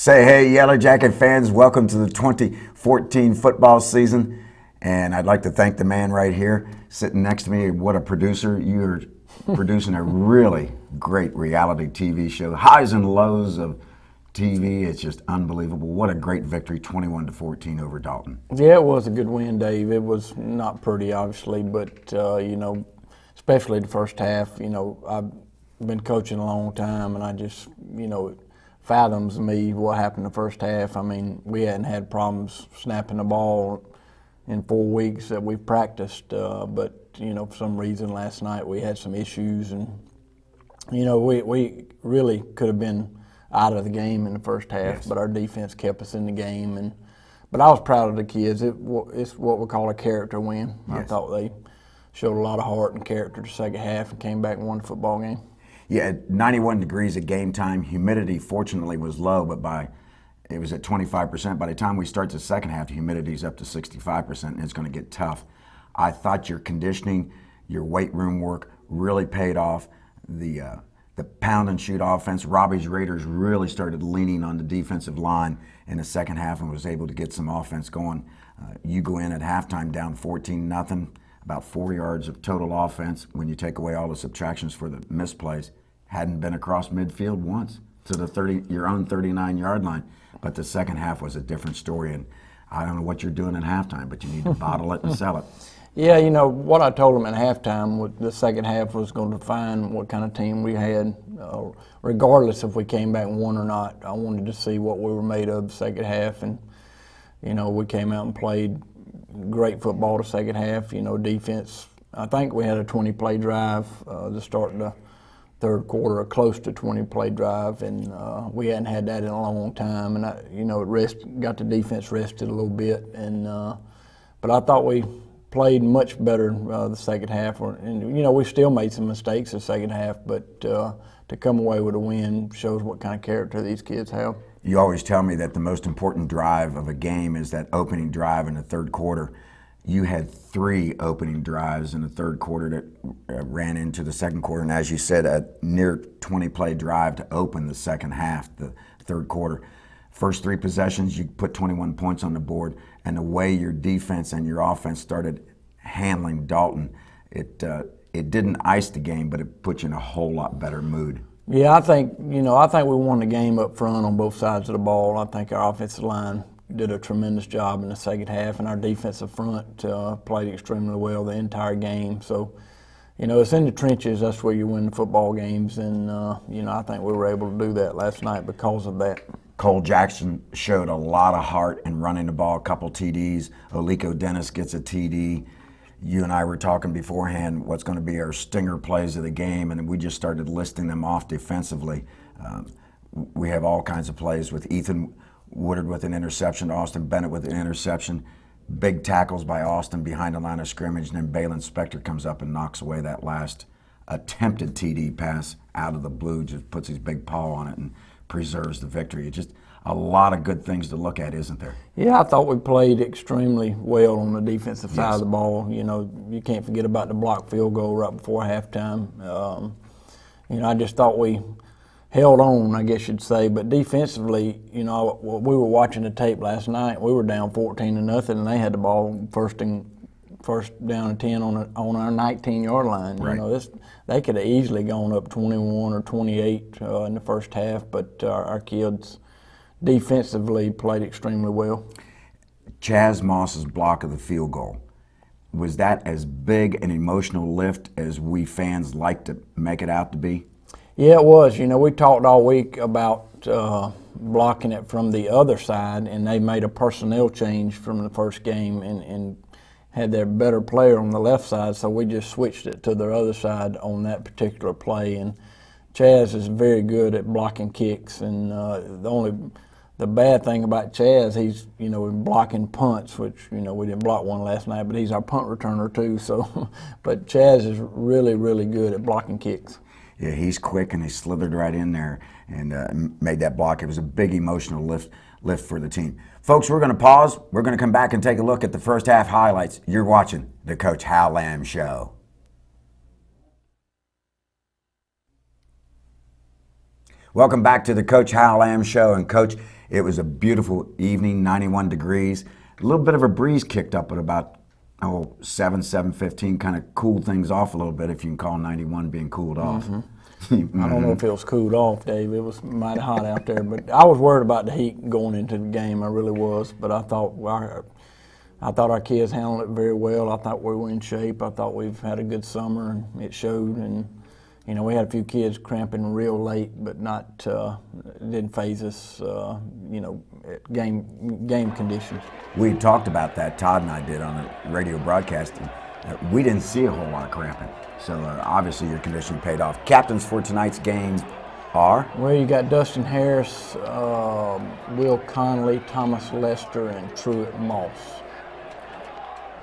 Say hey, Yellow Jacket fans, welcome to the 2014 football season. And I'd like to thank the man right here sitting next to me. What a producer. You're producing a really great reality TV show. Highs and lows of TV. It's just unbelievable. What a great victory, 21-14 over Dalton. Yeah, it was a good win, Dave. It was not pretty, obviously, but, especially the first half. I've been coaching a long time, and I just, it fathoms me what happened the first half. I mean, we hadn't had problems snapping the ball in 4 weeks that we've practiced, but, for some reason last night we had some issues, and, we really could have been out of the game in the first half, yes. But our defense kept us in the game. But I was proud of the kids. It's what we call a character win. Yes. I thought they showed a lot of heart and character the second half and came back and won the football game. Yeah, 91 degrees at game time. Humidity, fortunately, was low, but it was at 25%. By the time we start the second half, the humidity's up to 65%, and it's going to get tough. I thought your conditioning, your weight room work really paid off. The pound and shoot offense, Robbie's Raiders really started leaning on the defensive line in the second half and was able to get some offense going. You go in at halftime down 14-0, about 4 yards of total offense when you take away all the subtractions for the misplays. Hadn't been across midfield once to your own 39-yard line. But the second half was a different story, and I don't know what you're doing at halftime, but you need to bottle it and sell it. Yeah, what I told them at halftime with the second half was going to define what kind of team we had, regardless if we came back and won or not. I wanted to see what we were made of the second half, and we came out and played great football the second half. Defense. I think we had a 20-play drive to start the third quarter, a close to 20-play drive, and we hadn't had that in a long time. And it got the defense rested a little bit, and but I thought we played much better the second half, and we still made some mistakes the second half, but to come away with a win shows what kind of character these kids have. You always tell me that the most important drive of a game is that opening drive in the third quarter. You had 3 opening drives in the third quarter that ran into the second quarter, and as you said, a near 20-play drive to open the second half, the third quarter. First 3 possessions, you put 21 points on the board, and the way your defense and your offense started handling Dalton, it didn't ice the game, but it put you in a whole lot better mood. Yeah, I think we won the game up front on both sides of the ball. I think our offensive line did a tremendous job in the second half, and our defensive front played extremely well the entire game. So, it's in the trenches. That's where you win the football games, and I think we were able to do that last night because of that. Cole Jackson showed a lot of heart in running the ball, a couple TDs. Oliko Dennis gets a TD. You and I were talking beforehand what's going to be our stinger plays of the game, and we just started listing them off defensively. We have all kinds of plays with Ethan Woodard with an interception, Austin Bennett with an interception, big tackles by Austin behind the line of scrimmage, and then Balin Spector comes up and knocks away that last attempted TD pass out of the blue, just puts his big paw on it and preserves the victory. It's just a lot of good things to look at, isn't there? Yeah, I thought we played extremely well on the defensive side of the ball. You can't forget about the blocked field goal right before halftime. I just thought we held on, I guess you'd say. But defensively, we were watching the tape last night. We were down 14-0, and they had the ball first down and 10 on our 19-yard line. Right. They could have easily gone up 21 or 28 in the first half, but our kids defensively played extremely well. Chaz Moss's block of the field goal, was that as big an emotional lift as we fans like to make it out to be? Yeah, it was. We talked all week about blocking it from the other side, and they made a personnel change from the first game and had their better player on the left side, so we just switched it to their other side on that particular play. And Chaz is very good at blocking kicks, and the bad thing about Chaz, he's blocking punts, which we didn't block one last night, but he's our punt returner too. So, but Chaz is really, really good at blocking kicks. Yeah, he's quick, and he slithered right in there and made that block. It was a big emotional lift for the team. Folks, we're going to pause. We're going to come back and take a look at the first half highlights. You're watching the Coach Hal Lamb Show. Welcome back to the Coach Hal Lamb Show. And Coach, It was a beautiful evening, 91 degrees. A little bit of a breeze kicked up at about 7:15, kind of cooled things off a little bit, if you can call 91 being cooled off. I don't know if it was cooled off, Dave. It was mighty hot out there, but I was worried about the heat going into the game. I really was, but I thought our kids handled it very well. I thought we were in shape. I thought we've had a good summer, and it showed. And you know, we had a few kids cramping real late, but not it didn't phase us. You know, game conditions. We talked about that. Todd and I did on a radio broadcast. We didn't see a whole lot of cramping. So obviously your conditioning paid off. Captains for tonight's game are? Well, you got Dustin Harris, Will Connolly, Thomas Lester, and Truett Moss.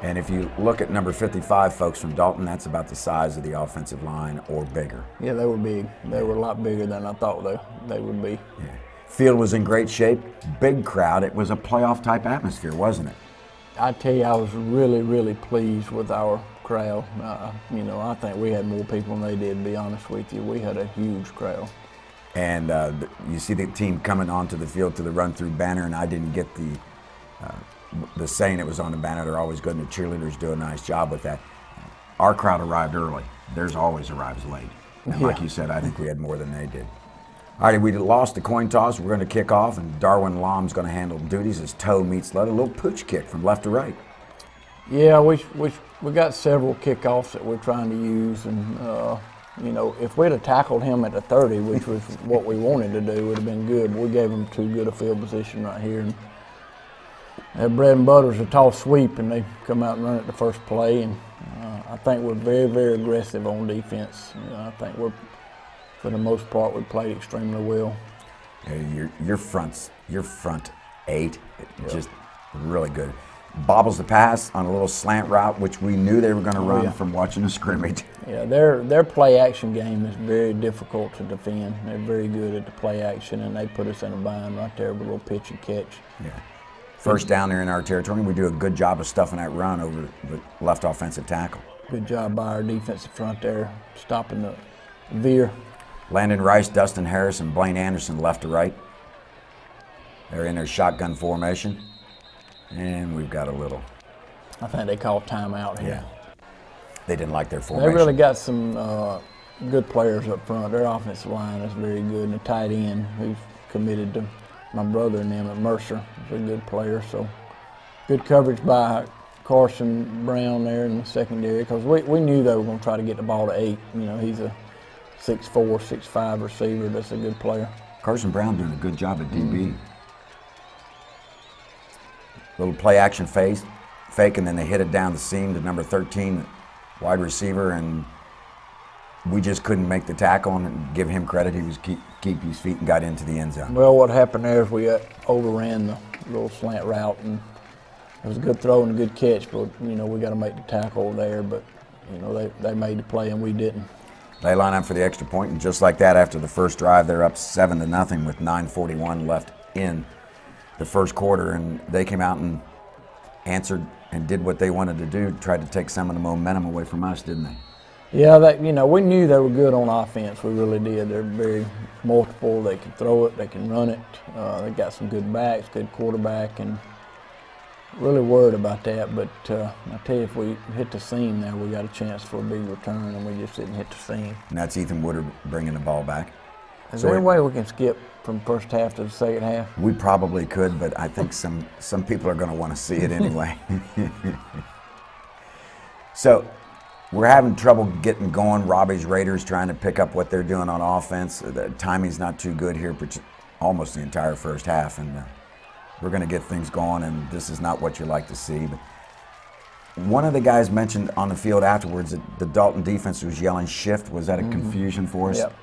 And if you look at number 55, folks from Dalton, that's about the size of the offensive line or bigger. Yeah, they were big. They were a lot bigger than I thought they would be. Yeah. Field was in great shape, big crowd. It was a playoff type atmosphere, wasn't it? I tell you, I was really, really pleased with our crowd. You know, I think we had more people than they did, to be honest with you. We had a huge crowd. And you see the team coming onto the field to the run-through banner, and I didn't get the saying it was on the banner. They're always good, and the cheerleaders do a nice job with that. Our crowd arrived early. Theirs always arrives late. And like you said, I think we had more than they did. All right, we lost the coin toss. We're going to kick off, and Darwin Lom's going to handle duties as toe meets lead. A little pooch kick from left to right. Yeah, we got several kickoffs that we're trying to use, and you know, if we'd have tackled him at the 30, which was what we wanted to do, it would have been good. We gave him too good a field position right here. And their bread and butter is a toss sweep, and they come out and run it the first play. And I think we're very, very aggressive on defense. You know, I think for the most part, we played extremely well. Your front eight, just really good. Bobbles the pass on a little slant route, which we knew they were going to run from watching the scrimmage. Yeah, their play action game is very difficult to defend. They're very good at the play action, and they put us in a bind right there with a little pitch and catch. Yeah. First down there in our territory, we do a good job of stuffing that run over the left offensive tackle. Good job by our defensive front there, stopping the veer. Landon Rice, Dustin Harris, and Blaine Anderson left to right. They're in their shotgun formation. And we've got a little. I think they called timeout here. Yeah. They didn't like their formation. They really got some good players up front. Their offensive line is very good. And the tight end, who's committed to my brother and them at Mercer, is a good player. So good coverage by Carson Brown there in the secondary, because we knew they were going to try to get the ball to 8. You know, he's a 6'4", 6'5" receiver. That's a good player. Carson Brown doing a good job at DB. Little play action fake, and then they hit it down the seam to number 13, wide receiver, and we just couldn't make the tackle and give him credit. He was keep his feet and got into the end zone. Well, what happened there is we overran the little slant route, and it was a good throw and a good catch, but you know, we got to make the tackle there. But you know, they made the play and we didn't. They line up for the extra point, and just like that, after the first drive, they're up 7-0 with 9:41 left in the first quarter, and they came out and answered and did what they wanted to do, tried to take some of the momentum away from us, didn't they? Yeah, you know, we knew they were good on offense. We really did. They're very multiple. They can throw it. They can run it. They got some good backs, good quarterback, and really worried about that. But I tell you, if we hit the seam there, we got a chance for a big return, and we just didn't hit the seam. And that's Ethan Woodard bringing the ball back. Is there any way we can skip from first half to the second half? We probably could, but I think some people are going to want to see it anyway. So we're having trouble getting going. Robbie's Raiders trying to pick up what they're doing on offense. The timing's not too good here, almost the entire first half, and we're going to get things going, and this is not what you like to see. But one of the guys mentioned on the field afterwards that the Dalton defense was yelling shift. Was that a confusion for us? Yep.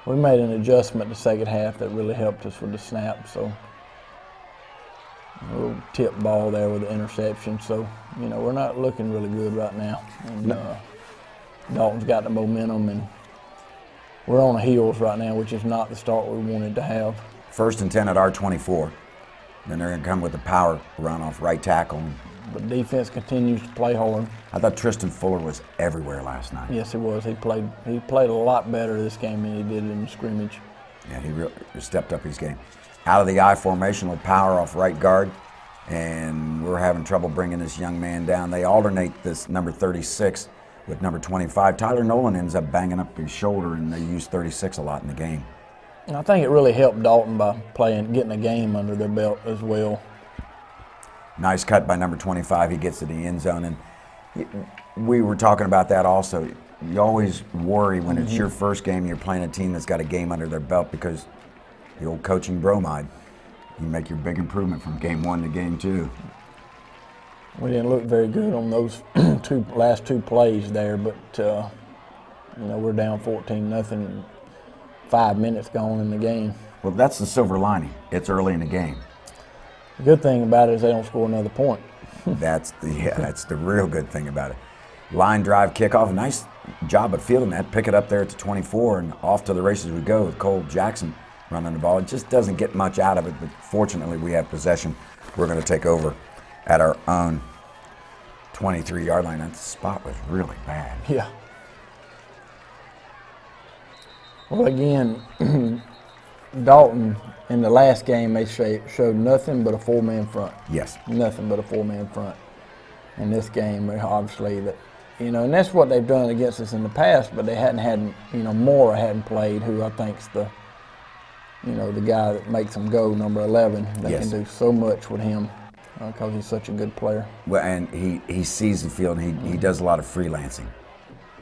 We made an adjustment the second half that really helped us with the snap. So a little tip ball there with the interception. So, you know, we're not looking really good right now. And Dalton's got the momentum, and we're on the heels right now, which is not the start we wanted to have. 1st and 10 at our 24. Then they're going to come with a power run off right tackle. But defense continues to play hard. I thought Tristan Fuller was everywhere last night. Yes, he was. He played a lot better this game than he did in the scrimmage. Yeah, he really stepped up his game. out of the I formation with power off right guard, and we're having trouble bringing this young man down. They alternate this number 36 with number 25. Tyler Nolan ends up banging up his shoulder, and they use 36 a lot in the game. And I think it really helped Dalton by getting a game under their belt as well. Nice cut by number 25. He gets to the end zone, and we were talking about that also. You always worry when it's your first game, you're playing a team that's got a game under their belt, because the old coaching bromide, you make your big improvement from game 1 to game 2. We didn't look very good on those last two plays there, but you know, we're down 14-0, 5 minutes gone in the game. Well, that's the silver lining. It's early in the game. The good thing about it is they don't score another point. That's the real good thing about it. Line drive kickoff, nice job of fielding that. Pick it up there at the 24, and off to the races we go with Cole Jackson running the ball. It just doesn't get much out of it, but fortunately we have possession. We're going to take over at our own 23-yard line. That spot was really bad. Yeah. Well, again, Dalton, in the last game, they showed nothing but a 4-man front. Yes. Nothing but a 4-man front. In this game, obviously, that, you know, and that's what they've done against us in the past, but they hadn't had, you know, Mora hadn't played, who I think's the, you know, the guy that makes them go, number 11. They Yes. can do so much with him because he's such a good player. Well, and he sees the field, and he does a lot of freelancing,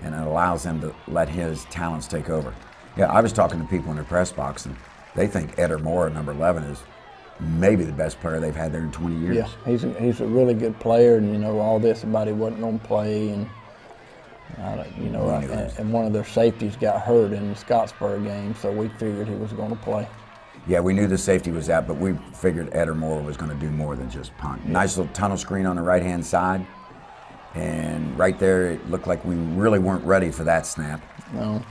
and it allows him to let his talents take over. Yeah, I was talking to people in the press box, and they think Eder Moore, number 11, is maybe the best player they've had there in 20 years. Yeah, he's a really good player, and you know all this about he wasn't going to play, and you know, and one of their safeties got hurt in the Scottsburg game, so we figured he was going to play. Yeah, we knew the safety was out, but we figured Eder Moore was going to do more than just punt. Yeah. Nice little tunnel screen on the right-hand side, and right there it looked like we really weren't ready for that snap. No,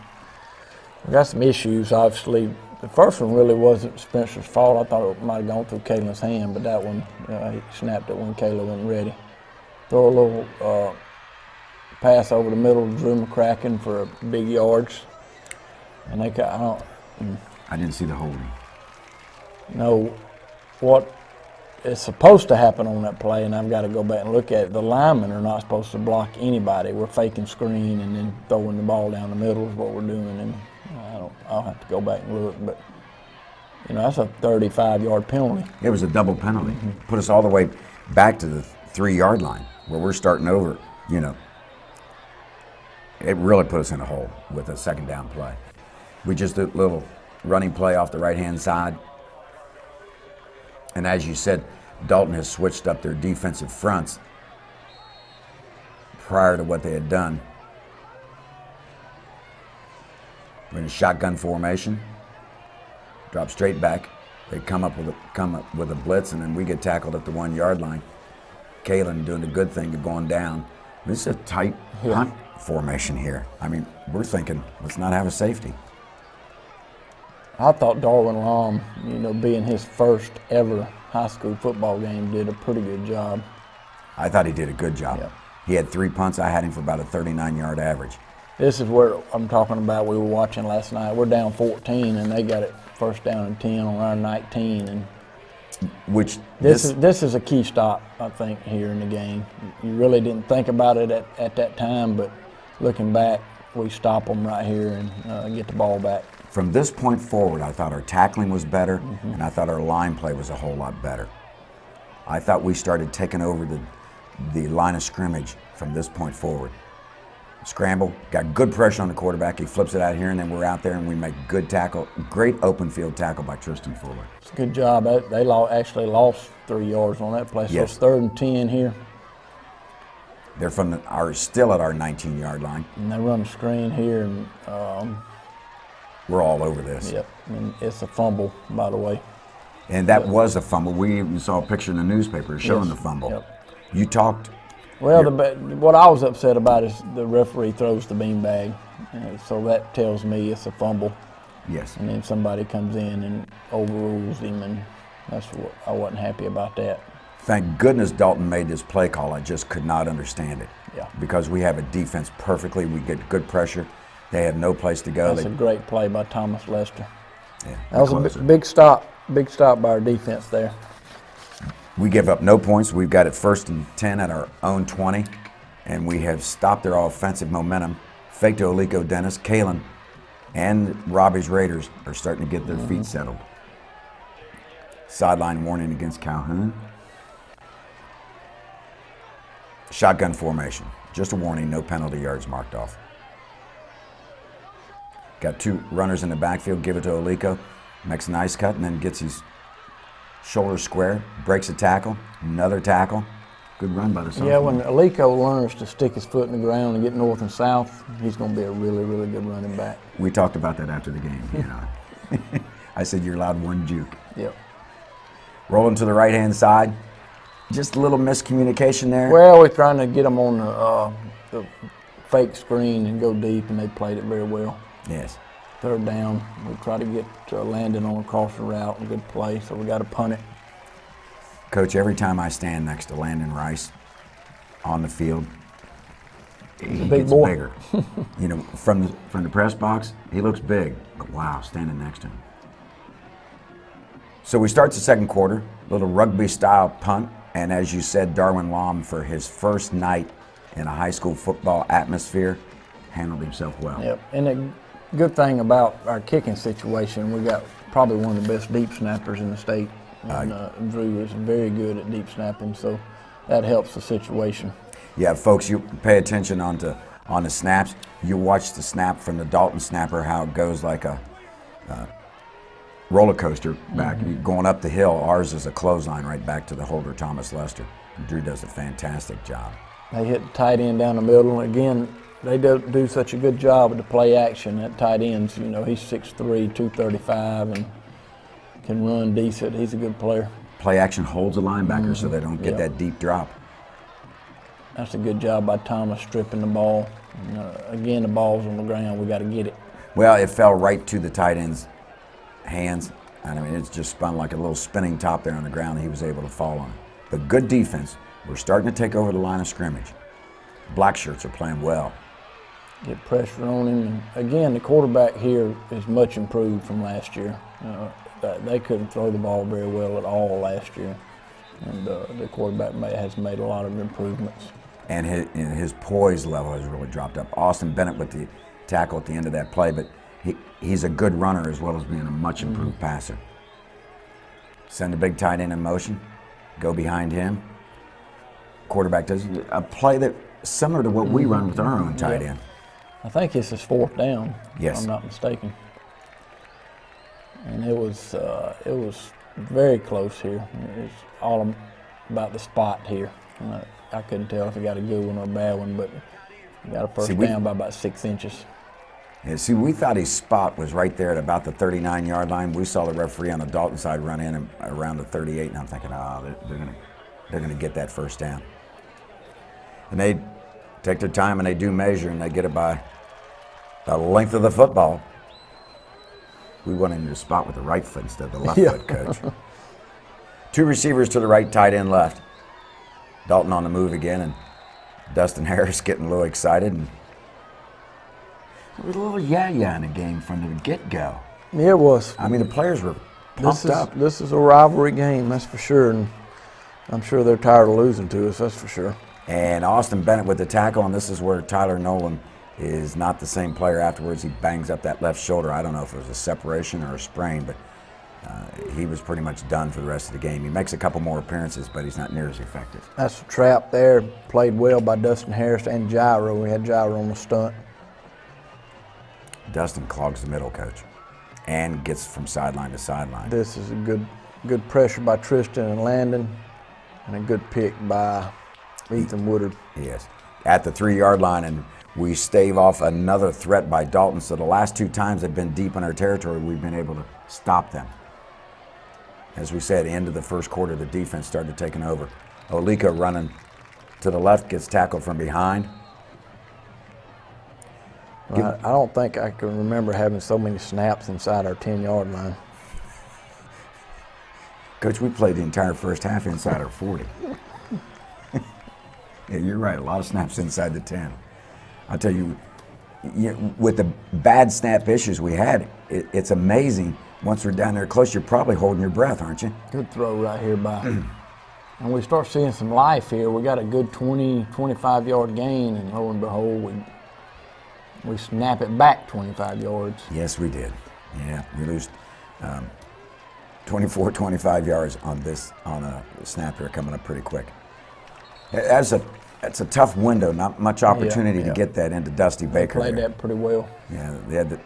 we got some issues, obviously. The first one really wasn't Spencer's fault. I thought it might have gone through Kaylin's hand, but that one, he snapped it when Kaylin wasn't ready. Throw a little pass over the middle to Drew McCracken for big yards. And they got, I didn't see the holding. No, what is supposed to happen on that play, and I've got to go back and look at it, the linemen are not supposed to block anybody. We're faking screen and then throwing the ball down the middle is what we're doing. And I'll have to go back and look, but you know, that's a 35-yard penalty. It was a double penalty. Put us all the way back to the 3-yard line where we're starting over, you know. It really put us in a hole with a second down play. We just did a little running play off the right-hand side. And as you said, Dalton has switched up their defensive fronts prior to what they had done. We're in a shotgun formation, drop straight back. They come up with a blitz, and then we get tackled at the 1-yard line. Kaylin doing the good thing of going down. This is a tight punt formation here. I mean, we're thinking, let's not have a safety. I thought Darwin Lom, you know, being his first ever high school football game, did a pretty good job. I thought he did a good job. Yeah. He had 3 punts. I had him for about a 39-yard average. This is where I'm talking about. We were watching last night. We're down 14, and they got it first down and 10 on our 19. And which this is a key stop, I think, here in the game. You really didn't think about it at that time, but looking back, we stop them right here and get the ball back. From this point forward, I thought our tackling was better, and I thought our line play was a whole lot better. I thought we started taking over the line of scrimmage from this point forward. Scramble, got good pressure on the quarterback. He flips it out here, and then we're out there and we make good tackle. Great open field tackle by Tristan Fuller. It's a good job. They actually lost 3 yards on that play. So Yes. it's 3rd and 10 here. They're still at our 19-yard line. And they run a screen here, and We're all over this. yep, and it's a fumble, by the way. And that was a fumble. We even saw a picture in the newspaper showing Yes. the fumble. Yep. You talked. Well, what I was upset about is the referee throws the beanbag, so that tells me it's a fumble. Yes. And then somebody comes in and overrules him, and that's what I wasn't happy about that. Thank goodness Dalton made this play call. I just could not understand it. Yeah. Because we have a defense perfectly. We get good pressure. They had no place to go. That's a great play by Thomas Lester. Yeah, That was a big stop Big stop by our defense there. We give up no points. We've got it 1st and 10 at our own 20, and we have stopped their offensive momentum. Fake to Olico Dennis, Calhoun, and Robbie's Raiders are starting to get their feet settled. Sideline warning against Calhoun. Shotgun formation. Just a warning, no penalty yards marked off. Got 2 runners in the backfield, give it to Olico. Makes a nice cut and then gets his shoulder square, breaks a tackle, another tackle. Good run by the sophomore. Yeah, when Olico learns to stick his foot in the ground and get north and south, he's going to be a really, really good running back. We talked about that after the game, you know. I said you're allowed 1 juke. Yep. Rolling to the right-hand side. Just a little miscommunication there. Well, we're trying to get them on the fake screen and go deep, and they played it very well. Yes. 3rd down, we try to get Landon on a crossing route, a good play, so we got to punt it. Coach, every time I stand next to Landon Rice on the field, he big gets boy. bigger. You know, from the press box, he looks big, but wow, standing next to him. So we start the 2nd quarter, little rugby-style punt, and as you said, Darwin Lamb, for his first night in a high school football atmosphere, handled himself well. Yep, and the good thing about our kicking situation, we got probably one of the best deep snappers in the state. And Drew is very good at deep snapping, so that helps the situation. Yeah, folks, you pay attention on the snaps. You watch the snap from the Dalton snapper, how it goes like a roller coaster back. Going up the hill, ours is a clothesline right back to the holder, Thomas Lester. Drew does a fantastic job. They hit the tight end down the middle. Again, they do such a good job of the play action at tight ends. You know, he's 6'3", 235, and can run decent. He's a good player. Play action holds the linebacker so they don't get that deep drop. That's a good job by Thomas stripping the ball. Again, the ball's on the ground. We got to get it. Well, it fell right to the tight end's hands. And I mean, it's just spun like a little spinning top there on the ground. He was able to fall on it. But good defense. We're starting to take over the line of scrimmage. Black shirts are playing well. Get pressure on him. And again, the quarterback here is much improved from last year. They couldn't throw the ball very well at all last year. And the quarterback has made a lot of improvements. And his poise level has really dropped up. Austin Bennett with the tackle at the end of that play, but he's a good runner as well as being a much improved passer. Send the big tight end in motion, go behind him. Quarterback does a play that similar to what we run with our own tight end. I think this is 4th down, yes, if I'm not mistaken. And it was very close here. It's all about the spot here. I couldn't tell if he got a good one or a bad one, but he got a first down by about 6 inches. Yeah, see, we thought his spot was right there at about the 39-yard line. We saw the referee on the Dalton side run in and around the 38, and I'm thinking, they're gonna get that first down. And they take their time and they do measure, and they get it by the length of the football. We went into the spot with the right foot instead of the left foot, Coach. 2 receivers to the right, tight end left. Dalton on the move again, and Dustin Harris getting a little excited. And there was a little yeah in the game from the get-go. Yeah, it was. I mean, the players were pumped up. This is a rivalry game, that's for sure. And I'm sure they're tired of losing to us, that's for sure. And Austin Bennett with the tackle, and this is where Tyler Nolan is not the same player afterwards. He bangs up that left shoulder. I don't know if it was a separation or a sprain, but he was pretty much done for the rest of the game. He makes a couple more appearances, but he's not near as effective. That's a trap there. Played well by Dustin Harris and Gyro. We had Gyro on the stunt. Dustin clogs the middle, Coach, and gets from sideline to sideline. This is a good pressure by Tristan and Landon, and a good pick by Ethan Woodard. Yes, at the 3-yard line, and we stave off another threat by Dalton. So the last 2 times they've been deep in our territory, we've been able to stop them. As we said, end of the first quarter, the defense started taking over. Olico running to the left, gets tackled from behind. Well, I don't think I can remember having so many snaps inside our 10-yard line. Coach, we played the entire first half inside our 40. Yeah, you're right, a lot of snaps inside the 10. I'll tell you, with the bad snap issues we had, it's amazing once we're down there close, you're probably holding your breath, aren't you? Good throw right here by. And we start seeing some life here. We got a good 20, 25-yard gain, and lo and behold, we snap it back 25 yards. Yes, we did. Yeah, we lose 24, 25 yards on a snap here coming up pretty quick. That's a tough window, not much opportunity to get that into Dusty Baker. Played that pretty well. Yeah, they had the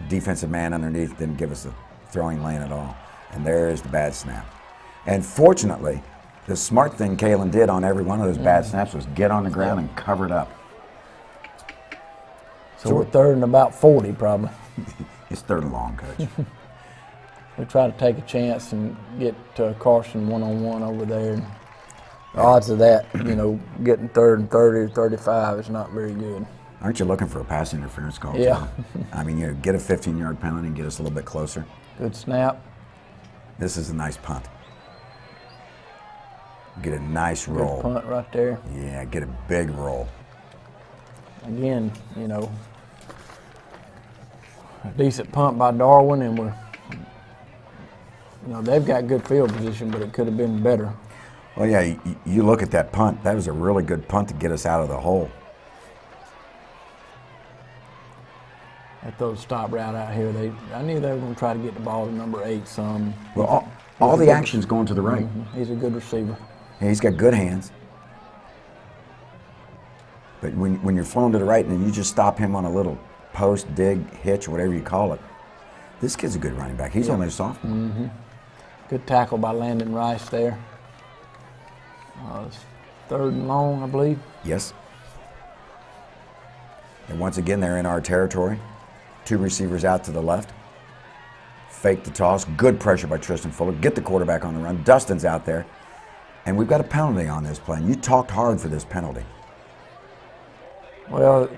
defensive man underneath, didn't give us a throwing lane at all. And there is the bad snap. And fortunately, the smart thing Calhoun did on every one of those bad snaps was get on the ground and cover it up. So we're third and about 40 probably. It's third and long, Coach. We try to take a chance and get Carson one-on-one over there. The odds of that, getting third and 30 or 35 is not very good. Aren't you looking for a pass interference call? Yeah. I mean, get a 15-yard penalty and get us a little bit closer. Good snap. This is a nice punt. Get a nice roll. Good punt right there. Yeah, get a big roll. Again, a decent punt by Darwin, and they've got good field position, but it could have been better. Well, yeah, you look at that punt. That was a really good punt to get us out of the hole. They throw the stop route out here. I knew they were going to try to get the ball to number 8 some. Well, all the action's going to the right. Mm-hmm. He's a good receiver. Yeah, he's got good hands. But when you're flowing to the right and you just stop him on a little post, dig, hitch, whatever you call it, this kid's a good running back. He's only a sophomore. Mm-hmm. Good tackle by Landon Rice there. It's third and long, I believe. Yes. And once again, they're in our territory. 2 receivers out to the left. Fake the toss. Good pressure by Tristan Fuller. Get the quarterback on the run. Dustin's out there. And we've got a penalty on this play. And you talked hard for this penalty. Well,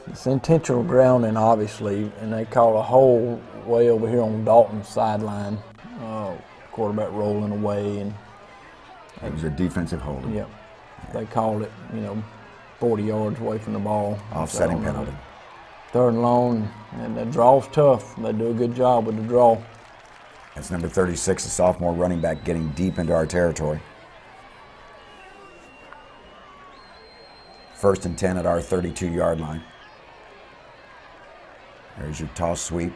it's intentional grounding, obviously, and they call a hole way over here on Dalton's sideline. Quarterback rolling away, and It was a defensive holding. yep, they called it, 40 yards away from the ball. Offsetting penalty. Third and long, and the draw's tough. They do a good job with the draw. That's number 36, a sophomore running back getting deep into our territory. 1st and 10 at our 32-yard line. There's your toss sweep.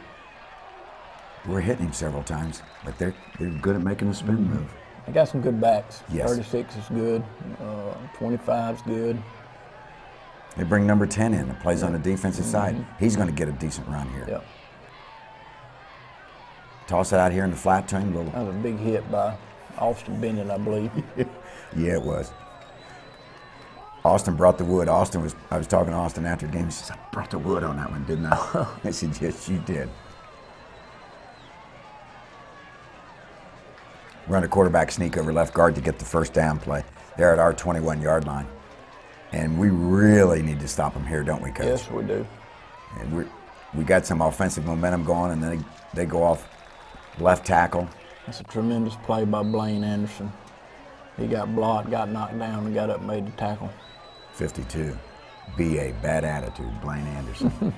We're hitting him several times, but they're good at making a spin move. They got some good backs. Yes. 36 is good. 25 is good. They bring number 10 in that plays on the defensive side. He's going to get a decent run here. Yep. Toss it out here in the flat to him. That was a big hit by Austin Bennett, I believe. Yeah, it was. Austin brought the wood. I was talking to Austin after the game. He says, I brought the wood on that one, didn't I? I said, yes, you did. Run a quarterback sneak over left guard to get the first down play. They're at our 21-yard line. And we really need to stop them here, don't we, Coach? Yes, we do. And we got some offensive momentum going, and then they go off left tackle. That's a tremendous play by Blaine Anderson. He got blocked, got knocked down, and got up and made the tackle. 52. B.A. Bad attitude, Blaine Anderson.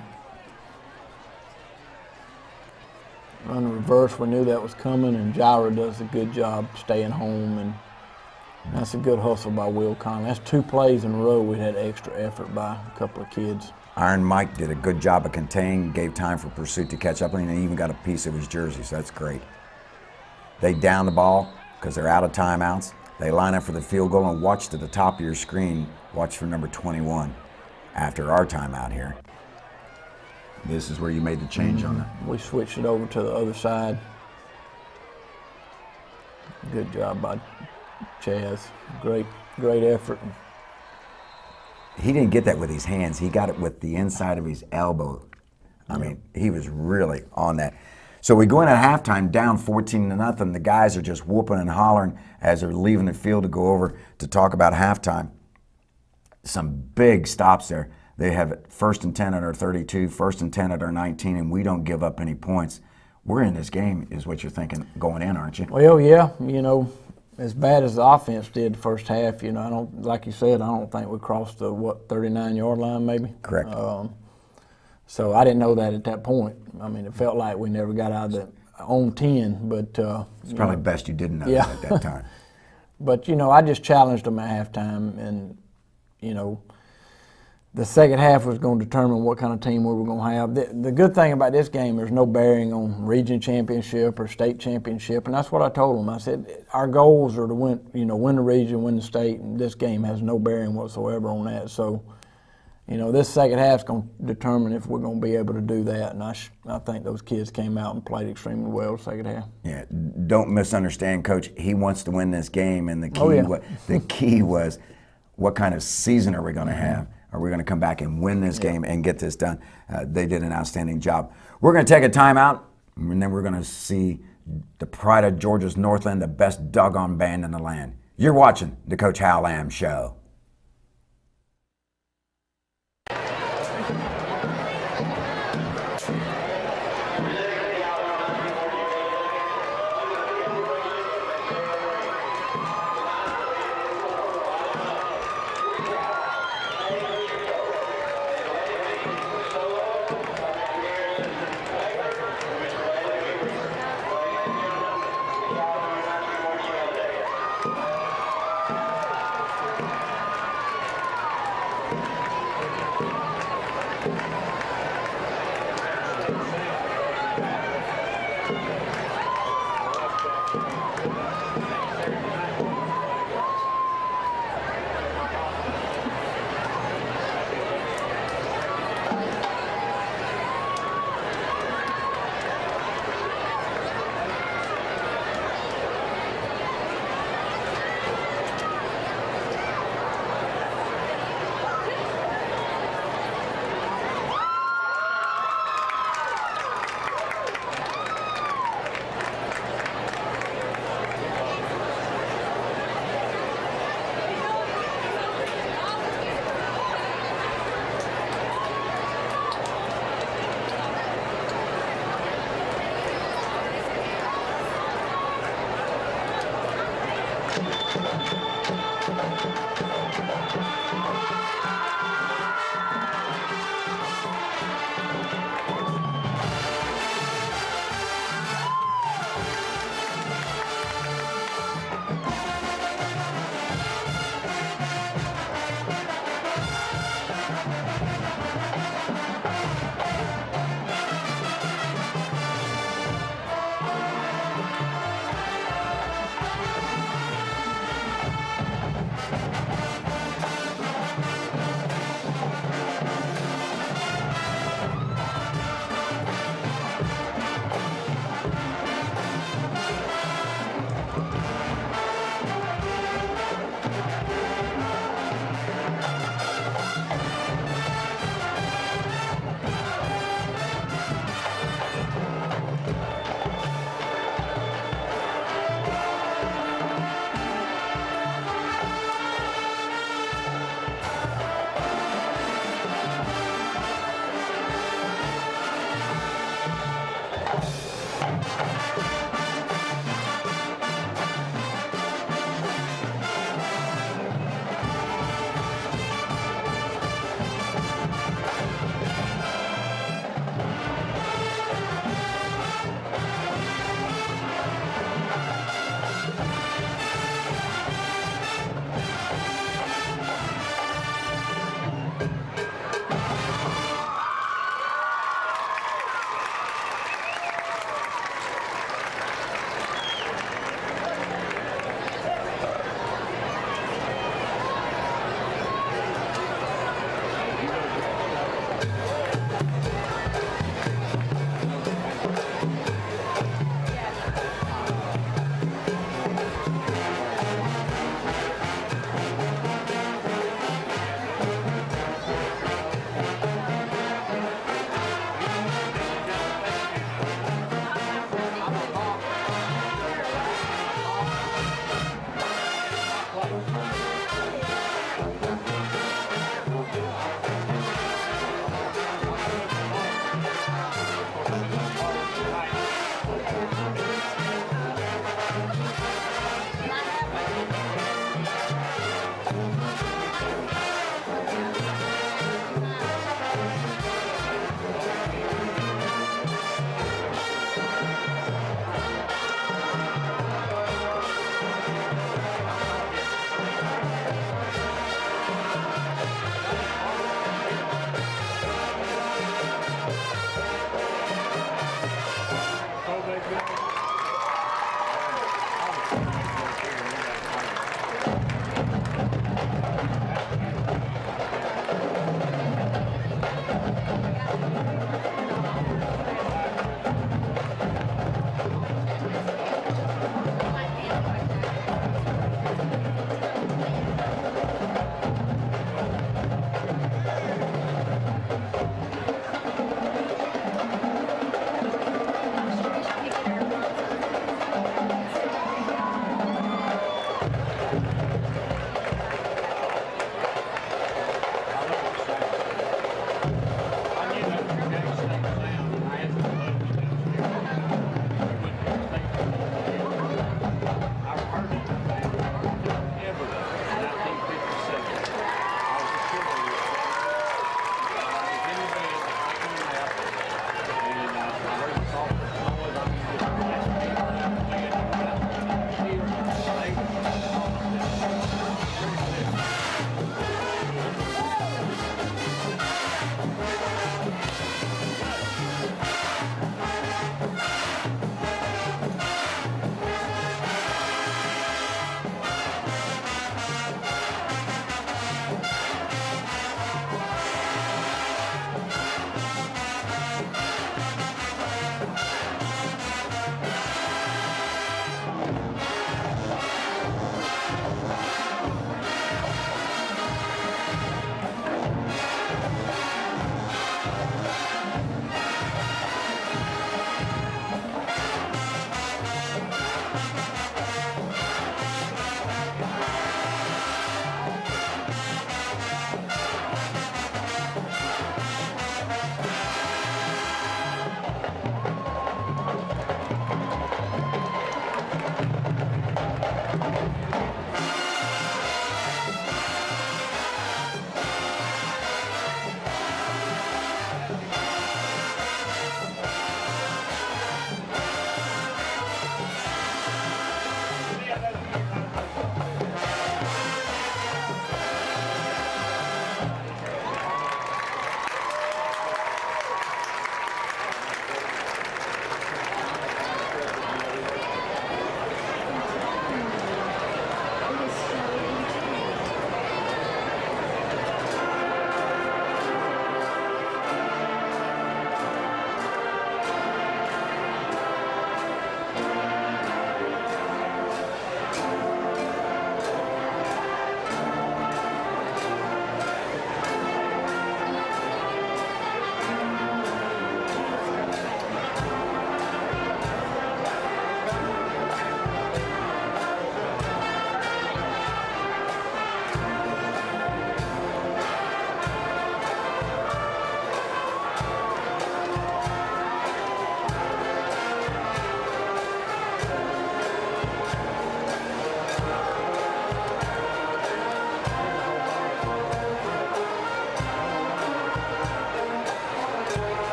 Run the reverse, we knew that was coming, and Jira does a good job staying home, and that's a good hustle by Will Conley. That's 2 plays in a row we had extra effort by a couple of kids. Iron Mike did a good job of containing, gave time for Pursuit to catch up, and he even got a piece of his jersey, so that's great. They down the ball because they're out of timeouts. They line up for the field goal, and watch to the top of your screen. Watch for number 21 after our timeout here. This is where you made the change on that. We switched it over to the other side. Good job by Chaz. Great effort. He didn't get that with his hands. He got it with the inside of his elbow. I mean, he was really on that. So we go in at halftime down 14-0. The guys are just whooping and hollering as they're leaving the field to go over to talk about halftime. Some big stops there. They have it 1st and 10 at our 32, 1st and 10 at our 19, and we don't give up any points. We're in this game, is what you're thinking going in, aren't you? Well, yeah, as bad as the offense did the first half, I don't, like you said, I don't think we crossed the 39-yard line maybe. Correct. So I didn't know that at that point. I mean, it felt like we never got out on 10, but It's probably best you didn't know Yeah. that at that time. but I just challenged them at halftime, and the second half was going to determine what kind of team we were going to have. The good thing about this game, there's no bearing on region championship or state championship, and that's what I told them. I said our goals are to win the region, win the state, and this game has no bearing whatsoever on that. So, this second half is going to determine if we're going to be able to do that, and I think those kids came out and played extremely well the second half. Yeah, don't misunderstand, Coach. He wants to win this game, and the key was what kind of season are we going to have? Are we going to come back and win this game and get this done? They did an outstanding job. We're going to take a timeout, and then we're going to see the pride of Georgia's Northland, the best doggone band in the land. You're watching the Coach Hal Lamb Show.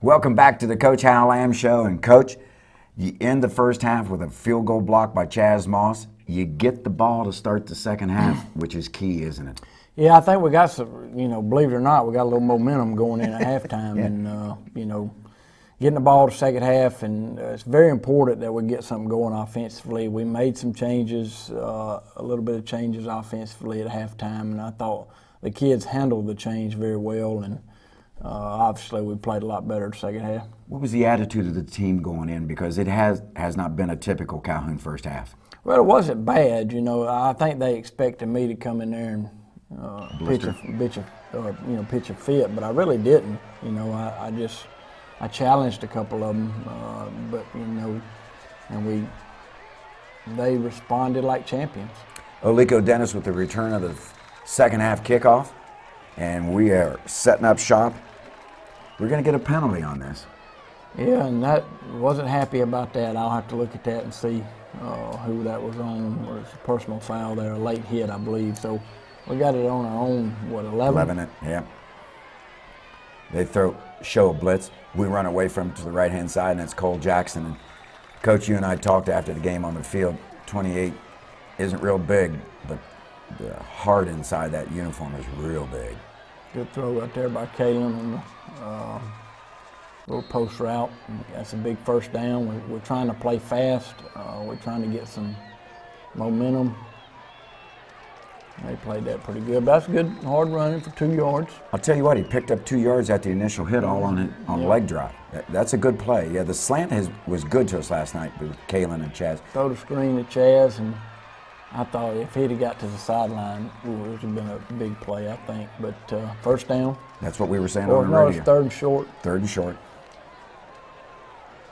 Welcome back to the Coach Hal Lamb Show. And Coach, you end the first half with a field goal block by Chaz Moss. You get the ball to start the second half, which is key, isn't it? Yeah, I think we got some, believe it or not, we got a little momentum going in at halftime. Yeah. And, getting the ball to second half, and it's very important that we get something going offensively. We made some changes, a little bit of changes offensively at halftime, and I thought the kids handled the change very well, and obviously we played a lot better the second half. What was the attitude of the team going in? Because it has not been a typical Calhoun first half. Well, it wasn't bad. I think they expected me to come in there and pitch a fit, but I really didn't. I challenged a couple of them, but and they responded like champions. Oliko Dennis with the return of the second half kickoff, and we are setting up shop. We're going to get a penalty on this. Yeah, and that wasn't happy about that. I'll have to look at that and see who that was on. It was a personal foul there, a late hit, I believe. So we got it on our own, 11? Yeah. They show a blitz. We run away from it to the right-hand side, and it's Cole Jackson. And Coach, you and I talked after the game on the field. 28 isn't real big, but the heart inside that uniform is real big. Good throw right there by Calhoun on the little post route. That's a big first down. We're trying to play fast. We're trying to get some momentum. They played that pretty good. But that's good, hard running for 2 yards. I'll tell you what, he picked up 2 yards at the initial hit, all on leg drop. That's a good play. Yeah, the slant was good to us last night with Calhoun and Chaz. Throw the screen to Chaz, and I thought if he'd have got to the sideline, it would have been a big play, I think. But first down. That's what we were saying on the radio. No, it's third and short. Third and short.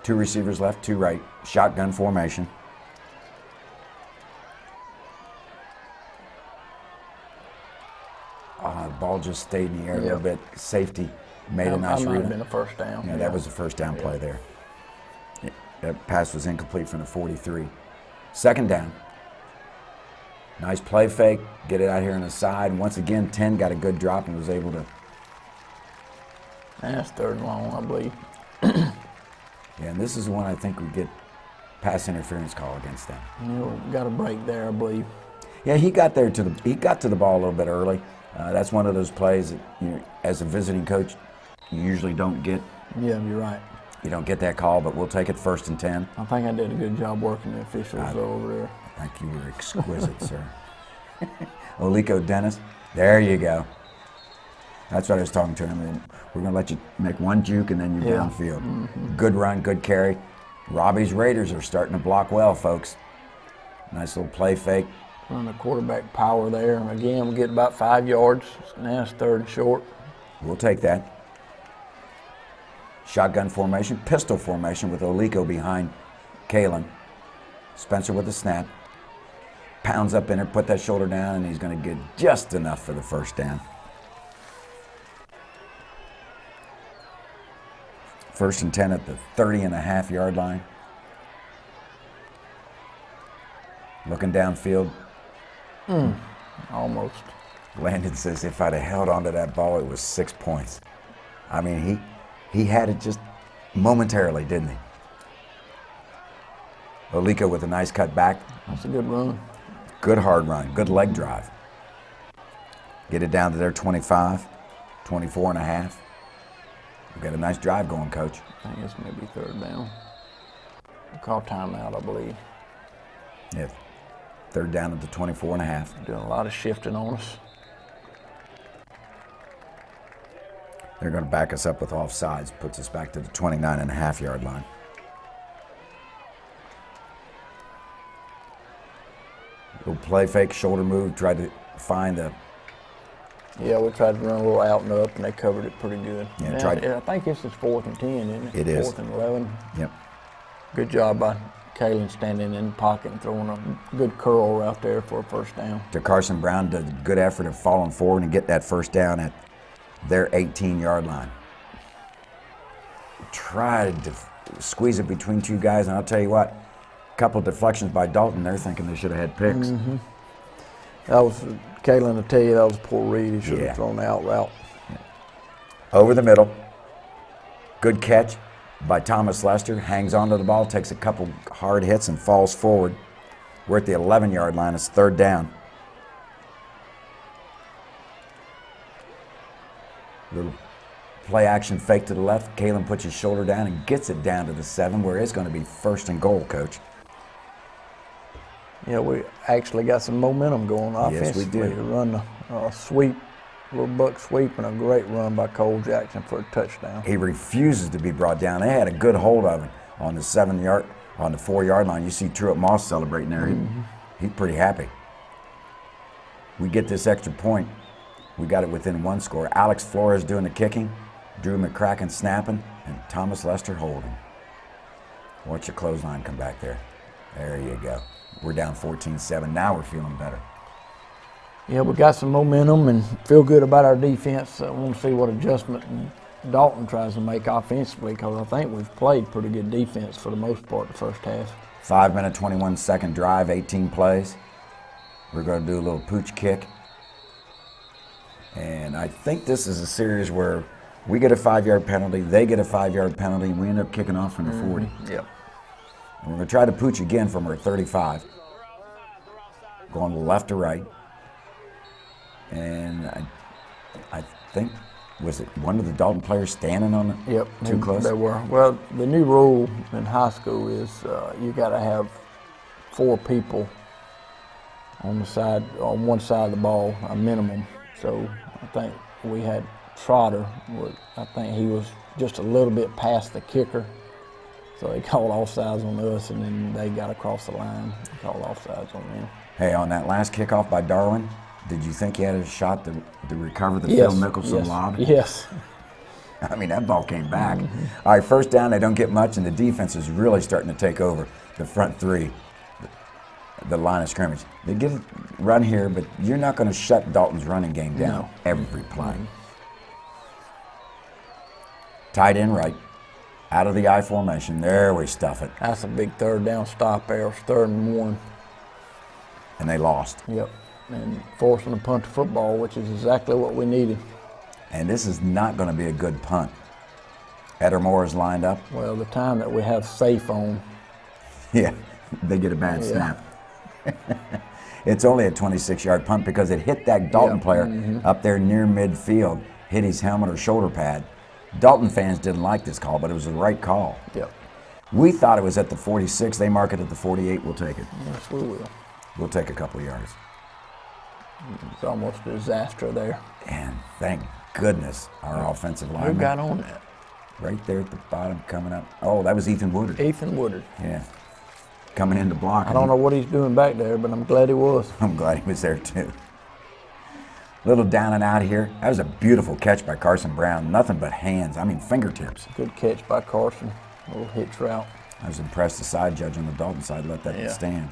2 receivers left, 2 right. Shotgun formation. The ball just stayed in the air a little bit. Safety made a nice read. That might have been a first down. Yeah, that was a first down play there. That pass was incomplete from the 43. Second down. Nice play fake. Get it out here on the side. And once again, 10 got a good drop and was able to. That's third and long, I believe. Yeah, and this is one I think we get pass interference call against them. Got a break there, I believe. Yeah, he got to the ball a little bit early. That's one of those plays that, as a visiting coach, you usually don't get. Yeah, you're right. You don't get that call, but we'll take it 1st and 10. I think I did a good job working the officials over there. I think you were exquisite, sir. Oliko Dennis, there you go. That's what I was talking to him. And we're going to let you make one juke and then you're downfield. Mm-hmm. Good run, good carry. Robbie's Raiders are starting to block well, folks. Nice little play fake. Run the quarterback power there. And again, we get about 5 yards. Now it's third and short. We'll take that. Shotgun formation, pistol formation with Oliko behind Calhoun. Spencer with the snap. Pounds up in it, put that shoulder down, and he's going to get just enough for the first down. 1st and 10 at the 30.5-yard line. Looking downfield. Almost. Landon says if I'd have held onto that ball, it was 6 points. I mean, he had it just momentarily, didn't he? Oliko with a nice cut back. That's a good run. Good hard run, good leg drive. Get it down to their 25, 24.5. We've got a nice drive going, Coach. I think it's maybe third down. We call timeout, I believe. Yeah, third down at the 24.5. Doing a lot of shifting on us. They're going to back us up with offsides, puts us back to the 29.5-yard line. Little play fake, shoulder move, tried to find a. Yeah, we tried to run a little out and up, and they covered it pretty good. Yeah, I think this is 4th and 10, isn't it? It is. 4th and 11. Yep. Good job by Calhoun standing in the pocket and throwing a good curl out there for a first down. To Carson Brown did a good effort of falling forward and get that first down at their 18-yard line. Tried to squeeze it between two guys, and I'll tell you what, a couple of deflections by Dalton, they're thinking they should have had picks. That was, Calhoun will tell you that was a poor read. He should have Yeah. thrown the out route. Over the middle. Good catch by Thomas Lester. Hangs onto the ball, takes a couple hard hits, and falls forward. We're at the 11-yard line. It's third down. Little play action fake to the left. Calhoun puts his shoulder down and gets it down to the 7, where it's going to be first and goal, Coach. Yeah, we actually got some momentum going Yes, we offensively. do. We run a sweep, little buck sweep, and a great run by Cole Jackson for a touchdown. He refuses to be brought down. They had a good hold of him on the 4-yard line. You see Truett Moss celebrating there. He's pretty happy. We get this extra point. We got it within one score. Alex Flores doing the kicking, Drew McCracken snapping, and Thomas Lester holding. Watch your clothesline come back there. There you go. We're down 14-7. Now we're feeling better. Yeah, we got some momentum and feel good about our defense. I want to see what adjustment Dalton tries to make offensively, because I think we've played pretty good defense for the most part the first half. 5-minute, 21-second drive, 18 plays. We're going to do a little pooch kick. And I think this is a series where we get a 5-yard penalty, they get a 5-yard penalty, and we end up kicking off from the 40. Yep. And we're going to try to pooch again from our 35. Going left to right. And I think, was it one of the Dalton players standing on it? Yep. Too close? They were. Well, the new rule in high school is you got to have 4 people on one side of the ball, a minimum. So I think we had Trotter. I think he was just a little bit past the kicker. So they called offsides on us, and then they got across the line and called offsides on them. Hey, on that last kickoff by Darwin, did you think he had a shot to recover the Phil Mickelson lob? Yes. I mean, that ball came back. All right, first down, they don't get much, and the defense is really starting to take over the front three, the line of scrimmage. They give a run here, but you're not going to shut Dalton's running game down every play. Tight end right, out of the I formation. There we stuff it. That's a big third down stop there. It's 3rd and 1. And they lost. Yep. And forcing a punt to football, which is exactly what we needed. And this is not going to be a good punt. Ettermore is lined up. Well, the time that we have safe on. Yeah, they get a bad snap. It's only a 26-yard punt because it hit that Dalton player up there near midfield, hit his helmet or shoulder pad. Dalton fans didn't like this call, but it was the right call. Yep. We thought it was at the 46. They mark it at the 48. We'll take it. Yes, we will. We'll take a couple of yards. It's almost a disaster there. And thank goodness our offensive Who lineman. got on that? Right there at the bottom coming up. Oh, that was Ethan Woodard. Ethan Woodard. Yeah. Coming in to block. I don't know what he's doing back there, but I'm glad he was. I'm glad he was there too. Little down and out here. That was a beautiful catch by Carson Brown. Nothing but hands. I mean, fingertips. Good catch by Carson. A little hitch route. I was impressed the side judge on the Dalton side let that stand.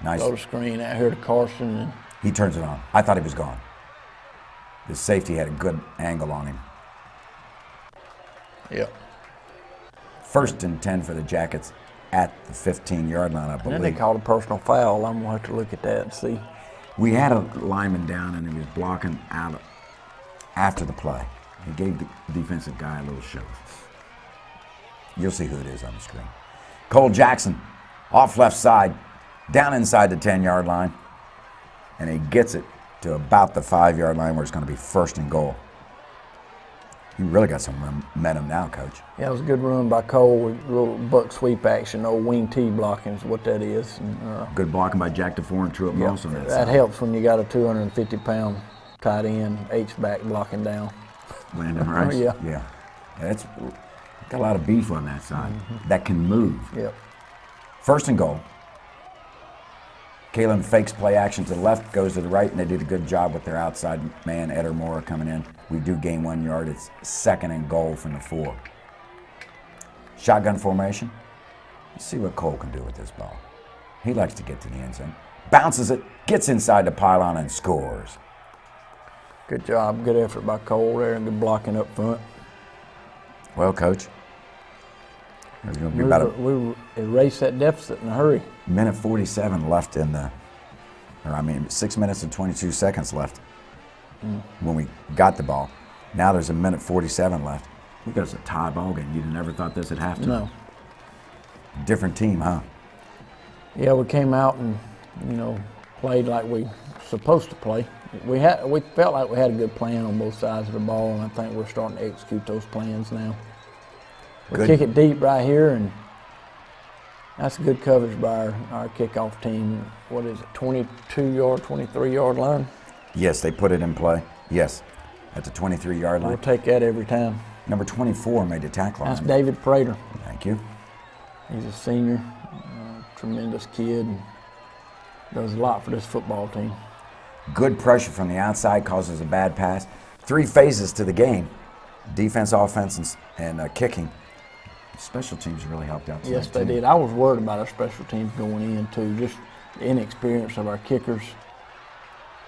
Nice. Throw the screen out here to Carson. And He turns it on. I thought he was gone. The safety had a good angle on him. yep. 1st and 10 for the Jackets at the 15-yard line, I And then believe. they called a personal foul. I'm going to have to look at that and see. We had a lineman down and he was blocking out after the play. He gave the defensive guy a little shove. You'll see who it is on the screen. Cole Jackson, off left side, down inside the 10-yard line, and he gets it to about the 5-yard line where it's going to be 1st and goal. You really got some momentum now, Coach. Yeah, it was a good run by Cole with a little buck sweep action. Old wing T blocking is what that is. And, Good blocking by Jack DeFore and Truett Moss on that that side. helps when you got a 250-pound tight end, H-back blocking down. Landon Rice? Yeah. Yeah. That's got a lot of beef on that side that can move. Yep. 1st and goal. Calhoun fakes play action to the left, goes to the right, and they did a good job with their outside man, Ettermore, coming in. We do gain 1 yard. It's 2nd and goal from the 4. Shotgun formation. Let's see what Cole can do with this ball. He likes to get to the end zone. Bounces it, gets inside the pylon, and scores. Good job, good effort by Cole there, and good blocking up front. Well, Coach, there's going to be about We erased that deficit in a hurry. a minute 47 left in the, 6 minutes and 22 seconds left when we got the ball. Now there's a minute 47 left. Look, it's a tie ball game. You'd never thought this would have to. No. Different team, huh? Yeah, we came out and, played like we supposed to play. We felt like we had a good plan on both sides of the ball, and I think we're starting to execute those plans now. We kick it deep right here, and that's good coverage by our kickoff team. What is it, 22-yard, 23-yard line? Yes, they put it in play. Yes, at the 23-yard line. We'll take that every time. Number 24 made the tackle. That's David Prater. Thank you. He's a senior, tremendous kid, and does a lot for this football team. Good pressure from the outside causes a bad pass. 3 phases to the game: defense, offense, and kicking. Special teams really helped out tonight. Yes, they did. I was worried about our special teams going in, too. Just the inexperience of our kickers.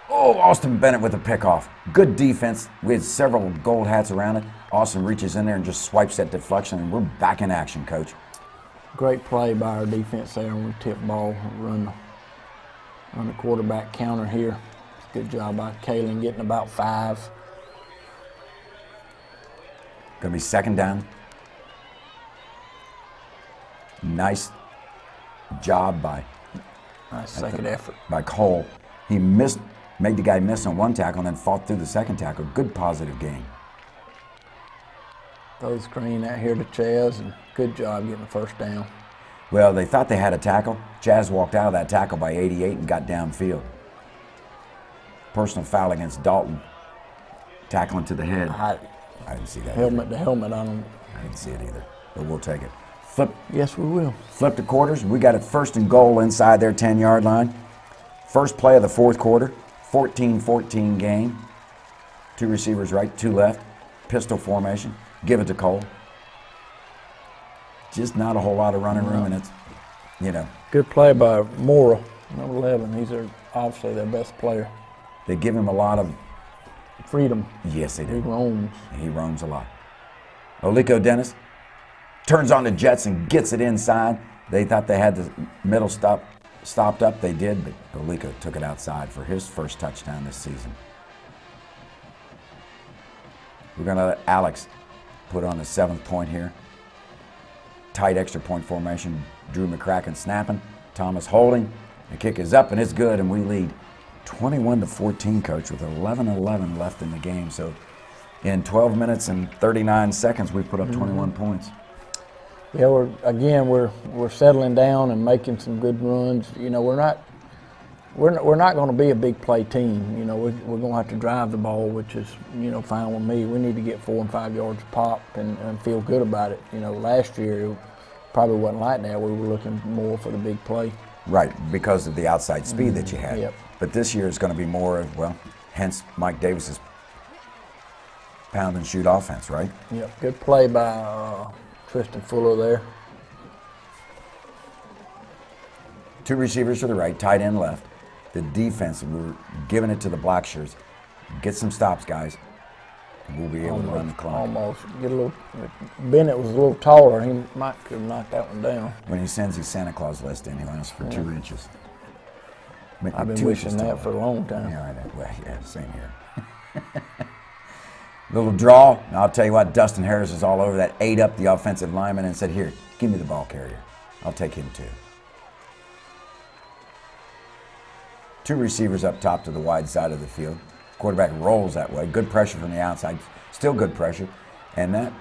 Oh, Austin Bennett with a pickoff. Good defense. We had several gold hats around it. Austin reaches in there and just swipes that deflection, and we're back in action, Coach. Great play by our defense there on the tip ball, run the quarterback counter here. Good job by Calhoun getting about 5. Gonna be second down. Nice job by Nice second effort. by Cole. He made the guy miss on one tackle and then fought through the second tackle. Good positive game. Throw the screen out here to Chaz, and good job getting the first down. Well, they thought they had a tackle. Chaz walked out of that tackle by 88 and got downfield. Personal foul against Dalton. Tackling to the head. I didn't see that. Helmet to helmet on him. I didn't see it either, but we'll take it. Yes, we will. Flip the quarters. We got it 1st and goal inside their 10-yard line. First play of the 4th quarter. 14-14 game. 2 receivers right, 2 left. Pistol formation. Give it to Cole. Just not a whole lot of running room, and it's, Good play by Mora, number 11. He's obviously their best player. they give him a lot of, Freedom. yes, they He do. roams. He roams a lot. Olico Dennis turns on the Jets and gets it inside. They thought they had the middle stopped up. They did, but Olico took it outside for his first touchdown this season. We're going to let Alex put on the 7th point here. Tight extra point formation. Drew McCracken snapping. Thomas holding. The kick is up and it's good, and we lead 21-14, Coach, with 11:11 left in the game. So in 12 minutes and 39 seconds, we put up 21 points. Yeah, we're settling down and making some good runs. We're not going to be a big play team. We're going to have to drive the ball, which is fine with me. We need to get 4 and 5 yards pop and feel good about it. Last year it probably wasn't like that. We were looking more for the big play. Right, because of the outside speed that you had. Yep. But this year is going to be more of, hence Mike Davis's pound and shoot offense, right? Yep, good play by Tristan Fuller there. 2 receivers to the right, tight end left. The defense, we're giving it to the black shirts. Get some stops, guys. And we'll be able to run the clock. Almost. Bennett was a little taller. He might could have knocked that one down. When he sends his Santa Claus list in, he'll ask for 2 inches. Make I've me been 2 wishing inches that taller. for a long time. Yeah, I know. Well, yeah, same here. Little draw. And I'll tell you what, Dustin Harris is all over that. Ate up the offensive lineman and said, "Here, give me the ball carrier. I'll take him too." 2 receivers up top to the wide side of the field. Quarterback rolls that way. Good pressure from the outside. Still good pressure. And that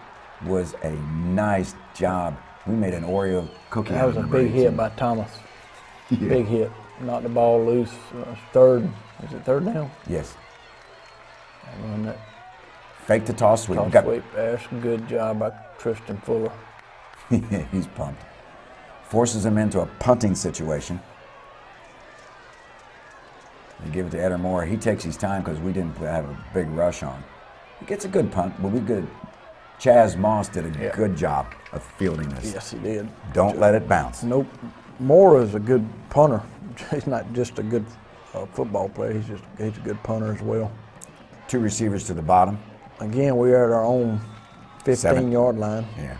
was a nice job. We made an Oreo cookie That out was of a number big 18. hit by Thomas. Big hit. Knocked the ball loose. Third. Is it 3rd down? Yes. Run that Fake the toss sweep. toss sweep. That's a good job by Tristan Fuller. He's pumped. Forces him into a punting situation. They give it to Eder Moore. He takes his time because we didn't have a big rush on. He gets a good punt. We'll be good. Chaz Moss did a good job of fielding this. Yes, he did. Don't let it bounce. Nope. Mora is a good punter. He's not just a good football player. He's a good punter as well. 2 receivers to the bottom. Again, we are at our own 15-yard line. Yeah.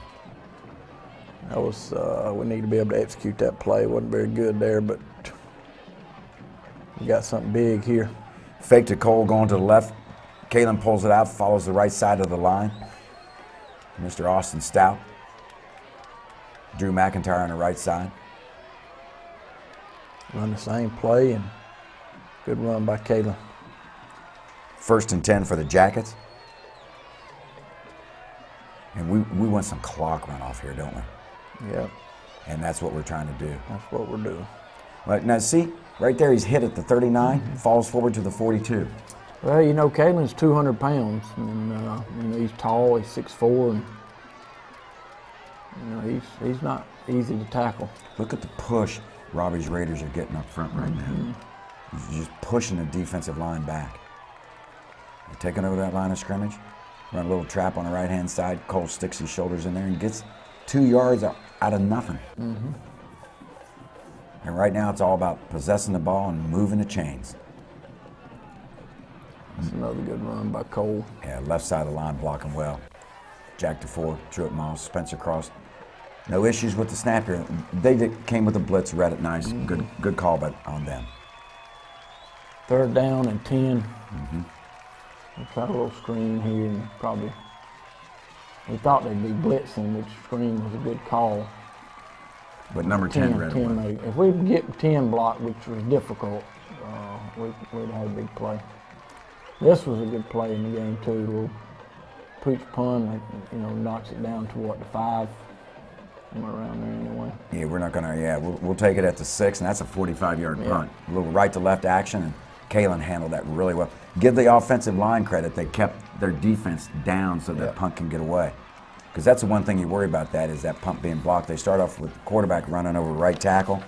That was we need to be able to execute that play. Wasn't very good there, but we got something big here. Fake to Cole going to the left. Kalen pulls it out, follows the right side of the line. Mr. Austin Stout. Drew McIntyre on the right side. Run the same play, and good run by Kalen. 1st and 10 for the Jackets. And we want some clock runoff here, don't we? Yeah, And that's what we're trying to do. that's what we're doing. But now see, right there he's hit at the 39, falls forward to the 42. Well, you know, Kalen's 200 pounds, and you know, he's tall, he's 6'4", and you know, he's not easy to tackle. Look at the push Robbie's Raiders are getting up front right now. He's just pushing the defensive line back. They're taking over that line of scrimmage. Run a little trap on the right-hand side. Cole sticks his shoulders in there and gets 2 yards out of nothing. And right now it's all about possessing the ball and moving the chains. That's another good run by Cole. Yeah, left side of the line blocking well. Jack DeFore, Truett Moss, Spencer Cross. No issues with the snap here. They came with a blitz, read it nice. Good call on them. 3rd down and 10. We'll try a little screen here, and probably we thought they'd be blitzing, which screen was a good call. But number 10 read it well. made. If we could get 10 blocked, which was difficult, we'd have a big play. This was a good play in the game too. A little pooch pun, you know, knocks it down to what, the 5, somewhere around there anyway. Yeah, we're not gonna. Yeah, we'll take it at the 6, and that's a 45-yard punt. A little right to left action, and Kalen handled that really well. Give the offensive line credit; they kept their defense down so that punt can get away. Because that's the one thing you worry about. That is that punt being blocked. They start off with the quarterback running over right tackle,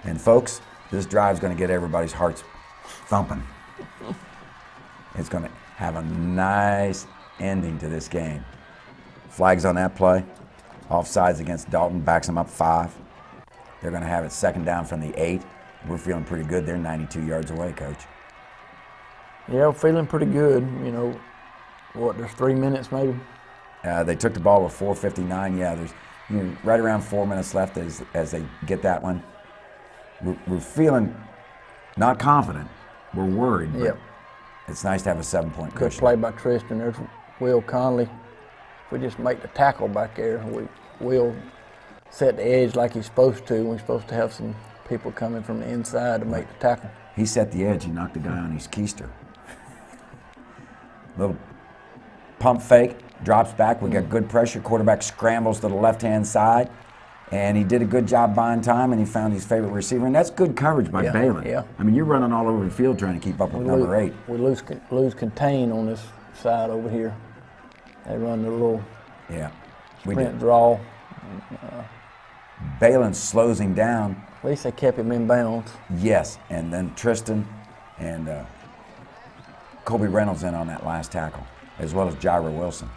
and folks, this drive's going to get everybody's hearts thumping. It's going to have a nice ending to this game. Flags on that play. Offsides against Dalton, backs them up 5. They're going to have it 2nd down from the 8. We're feeling pretty good. They're 92 yards away, Coach. Yeah, we're feeling pretty good. You know, what, there's 3 minutes maybe? They took the ball with 4:59. Yeah, there's right around 4 minutes left as they get that one. We're feeling not confident. We're worried. But it's nice to have a 7-point Good cushion. play by Tristan. There's Will Conley. If we just make the tackle back there, Will set the edge like he's supposed to. We're supposed to have some people coming from the inside to make the tackle. He set the edge. He knocked the guy on his keister. Little pump fake, drops back. We got good pressure. Quarterback scrambles to the left-hand side, and he did a good job buying time, and he found his favorite receiver, and that's good coverage by Balin. Yeah. I mean, you're running all over the field trying to keep up with number 8. We lose contain on this side over here. They run the little sprint draw. Balin slows him down. At least they kept him in bounds. Yes, and then Tristan and Kobe Reynolds in on that last tackle, as well as Jaira Wilson.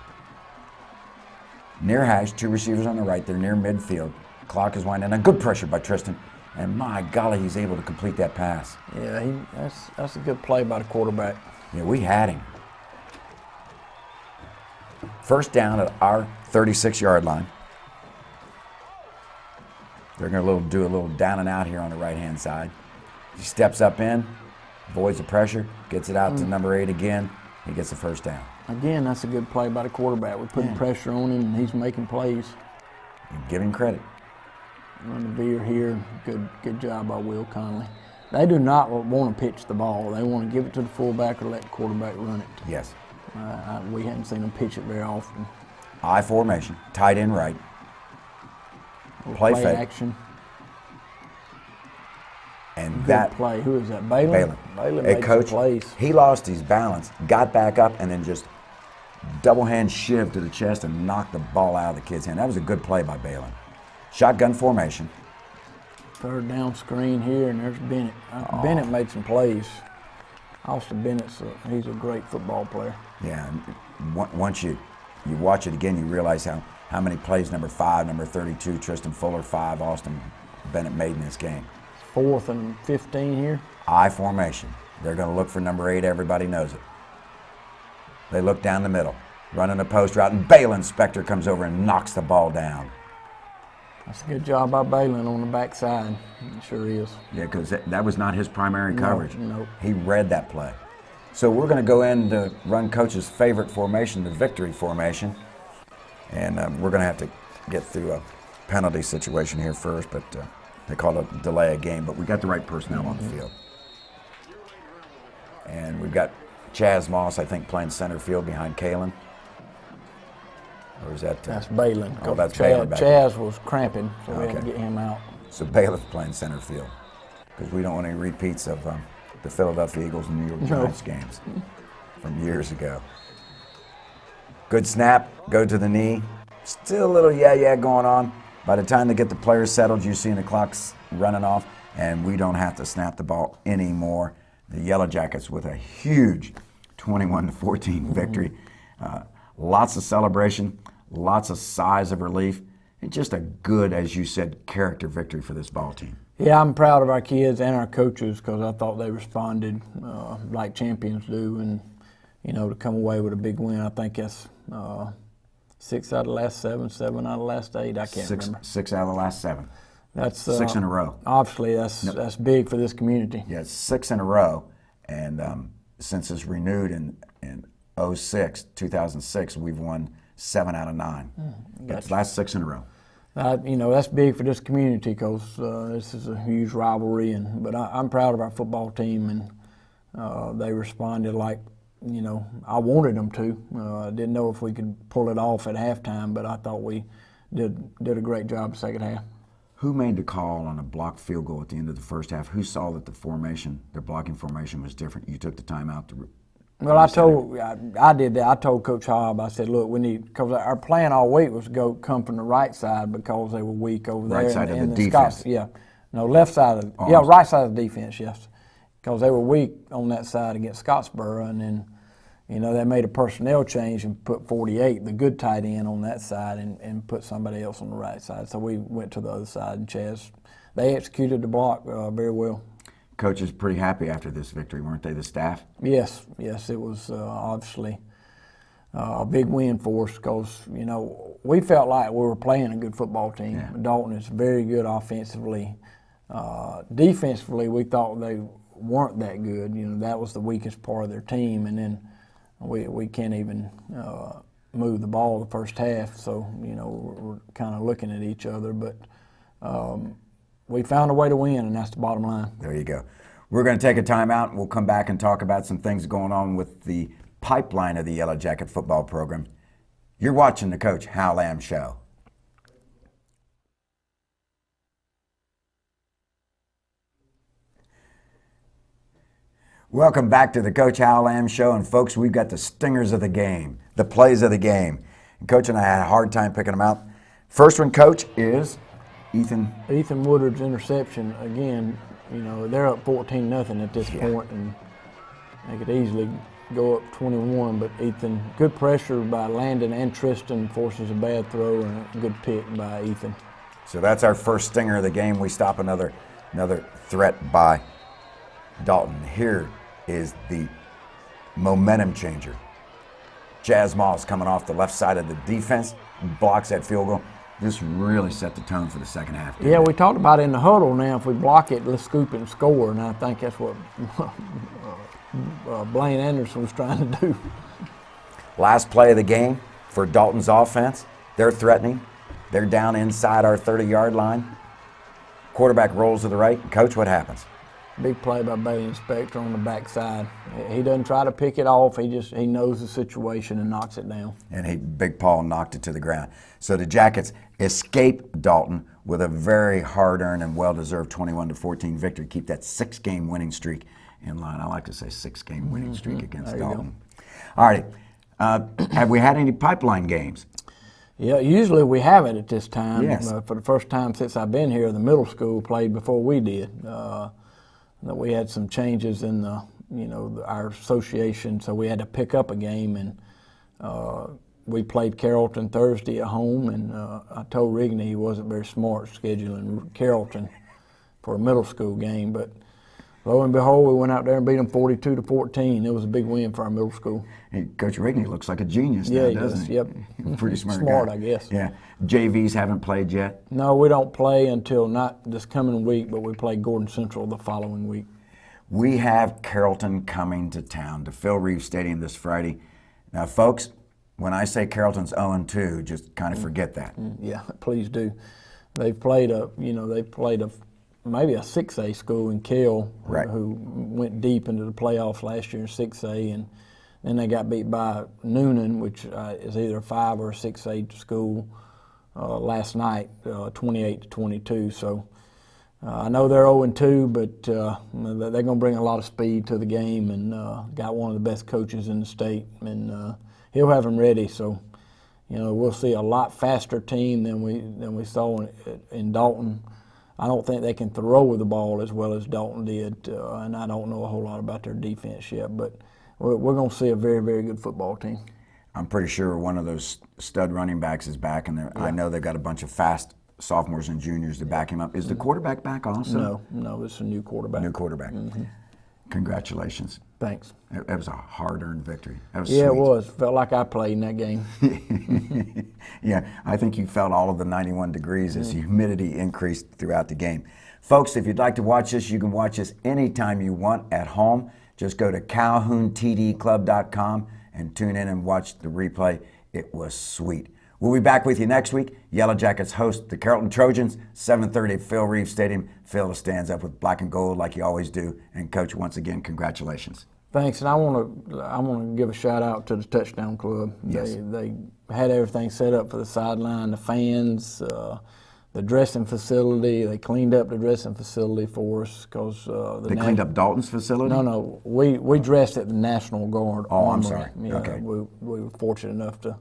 Near hash, 2 receivers on the right. They're near midfield. Clock is winding down. Good pressure by Tristan. And my golly, he's able to complete that pass. Yeah, that's a good play by the quarterback. Yeah, we had him. 1st down at our 36-yard line. They're going to do a little down and out here on the right-hand side. He steps up in, avoids the pressure, gets it out to number 8 again. He gets the 1st down. Again, that's a good play by the quarterback. We're putting pressure on him, and he's making plays. You give him credit. Run the veer here. Good job by Will Conley. They do not want to pitch the ball. They want to give it to the fullback or let the quarterback run it. Yes. We haven't seen them pitch it very often. I formation, tight end right. Play fake. Action. And Good that play. Who is that? Balin? Balin made Coach, some plays. he lost his balance, got back up, and then just double hand shiv to the chest and knocked the ball out of the kid's hand. That was a good play by Balin. Shotgun formation. 3rd down screen here, and there's Bennett. Bennett made some plays. Austin Bennett's he's a great football player. Yeah, once you you watch it again, you realize how many plays number 5, number 32, Tristan Fuller, 5, Austin Bennett made in this game. 4th and 15 here. I formation. They're going to look for number 8. Everybody knows it. They look down the middle, running a post route, and Balin Spector comes over and knocks the ball down. That's a good job by Balin on the backside. It sure is. Yeah, because that was not his primary coverage. No. He read that play. So we're going to go in to run Coach's favorite formation, the victory formation. And we're going to have to get through a penalty situation here first, but they call it a delay a game, but we got the right personnel on the field. And we've got Chaz Moss, I think, playing center field behind Calhoun. Or is that? That's Balin. Oh, that's Balin back Chaz was cramping, so we had to Okay. get him out. So Bailiff's playing center field because we don't want any repeats of the Philadelphia Eagles and New York Giants games from years ago. Good snap, go to the knee. Still a little yeah going on. By the time they get the players settled, you're seeing the clock's running off, and we don't have to snap the ball anymore. The Yellow Jackets with a huge 21-14 victory. Lots of celebration, lots of sighs of relief, and just a good, as you said, character victory for this ball team. Yeah, I'm proud of our kids and our coaches because I thought they responded like champions do, and to come away with a big win. I think that's 6 out of the last 7, 7 out of the last 8. I can't remember. 6 out of the last 7. That's 6 in a row. Obviously, that's big for this community. Yeah, it's 6 in a row, and since it's renewed in 2006, we've won 7 out of 9. That's last 6 in a row. That's big for this community because this is a huge rivalry. But I'm proud of our football team, and they responded like I wanted them to. I didn't know if we could pull it off at halftime, but I thought we did a great job the second half. Who made the call on a blocked field goal at the end of the first half? Who saw that their blocking formation was different? You took the time out to. Well, I did that. I told Coach Hobb, I said, look, we need, because our plan all week was to come from the right side because they were weak over there. Right side of the defense. Left side of right side of the defense, yes. Because they were weak on that side against Scottsboro, and then, they made a personnel change and put 48, the good tight end, on that side and put somebody else on the right side. So we went to the other side, and Chaz, they executed the block very well. Coach is pretty happy after this victory, weren't they, the staff? Yes, it was obviously a big win for us because, we felt like we were playing a good football team. Yeah. Dalton is very good offensively. Defensively, we thought they weren't that good. That was the weakest part of their team, and then we can't even move the ball the first half, so, we're kind of looking at each other, but we found a way to win, and that's the bottom line. There you go. We're going to take a time out, and we'll come back and talk about some things going on with the pipeline of the Yellow Jacket football program. You're watching the Coach Hal Lamb Show. Welcome back to the Coach Hal Lamb Show, and folks, we've got the stingers of the game, the plays of the game. And Coach and I had a hard time picking them out. First one, Coach, is Ethan Woodard's interception. Again, they're up 14-0 at this point, and they could easily go up 21. But Ethan, good pressure by Landon and Tristan, forces a bad throw, and a good pick by Ethan. So that's our first stinger of the game. We stop another threat by Dalton. Here is the momentum changer. Chaz Moss coming off the left side of the defense, blocks that field goal. This really set the tone for the second half. Yeah, we talked about it in the huddle now. If we block it, let's scoop it and score. And I think that's what Blaine Anderson was trying to do. Last play of the game for Dalton's offense. They're threatening. They're down inside our 30-yard line. Quarterback rolls to the right. Coach, what happens? Big play by Bailey Spector on the backside. He doesn't try to pick it off. He knows the situation and knocks it down. And Big Paul knocked it to the ground. So the Jackets escape Dalton with a very hard-earned and well-deserved 21-14 victory. Keep that 6-game winning streak in line. I like to say 6-game winning streak against Dalton. All right. Have we had any pipeline games? Yeah, usually we have it at this time. Yes. For the first time since I've been here, the middle school played before we did. That we had some changes in our association, so we had to pick up a game, and we played Carrollton Thursday at home, and I told Rigney he wasn't very smart scheduling Carrollton for a middle school game, but lo and behold, we went out there and beat them 42-14. It was a big win for our middle school. Hey, Coach Rigney looks like a genius Yeah, now, he doesn't does. he? Yep. Pretty smart Smart, guy. I guess. Yeah. JVs haven't played yet? No, we don't play until not this coming week, but we play Gordon Central the following week. We have Carrollton coming to town to Phil Reeve Stadium this Friday. Now, folks, when I say Carrollton's 0-2, just kind of forget that. Yeah, please do. They've played maybe a 6A school in Kell, Right. who went deep into the playoffs last year in 6A, and then they got beat by Noonan, which is either a 5 or a 6A school last night, 28-22. So I know they're 0-2, but they're going to bring a lot of speed to the game, and got one of the best coaches in the state, and he'll have them ready. So, we'll see a lot faster team than we saw in Dalton. I don't think they can throw with the ball as well as Dalton did, and I don't know a whole lot about their defense yet, but we're going to see a very, very good football team. I'm pretty sure one of those stud running backs is back, and I know they've got a bunch of fast sophomores and juniors to back him up. Is the quarterback back also? No, it's a new quarterback. New quarterback. Congratulations. Thanks. It was a hard-earned victory. That was Yeah, sweet. it was. Felt like I played in that game. Yeah, I think you felt all of the 91 degrees as humidity increased throughout the game. Folks, if you'd like to watch this, you can watch this anytime you want at home. Just go to CalhounTDClub.com and tune in and watch the replay. It was sweet. We'll be back with you next week. Yellow Jackets host the Carrollton Trojans, 7:30 at Phil Reeve Stadium. Phil stands up with black and gold like you always do. And Coach, once again, congratulations. Thanks, and I want to give a shout out to the Touchdown Club. Yes. They had everything set up for the sideline, the fans, the dressing facility. They cleaned up the dressing facility for us because They cleaned up Dalton's facility? No, we dressed at the National Guard. Oh, I'm Armory. sorry. Yeah, Okay. we were fortunate enough to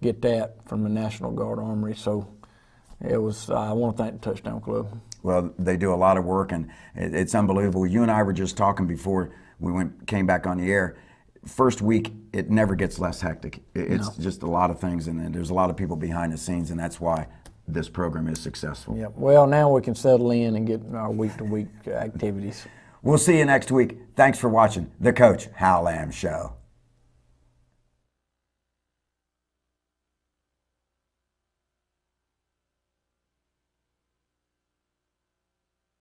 get that from the National Guard Armory. So it was. I want to thank the Touchdown Club. Well, they do a lot of work, and it's unbelievable. You and I were just talking before we came back on the air. First week, it never gets less hectic. It's just a lot of things, and there's a lot of people behind the scenes, and that's why this program is successful. Yeah. Well, now we can settle in and get our week-to-week activities. We'll see you next week. Thanks for watching The Coach Hal Lamb Show.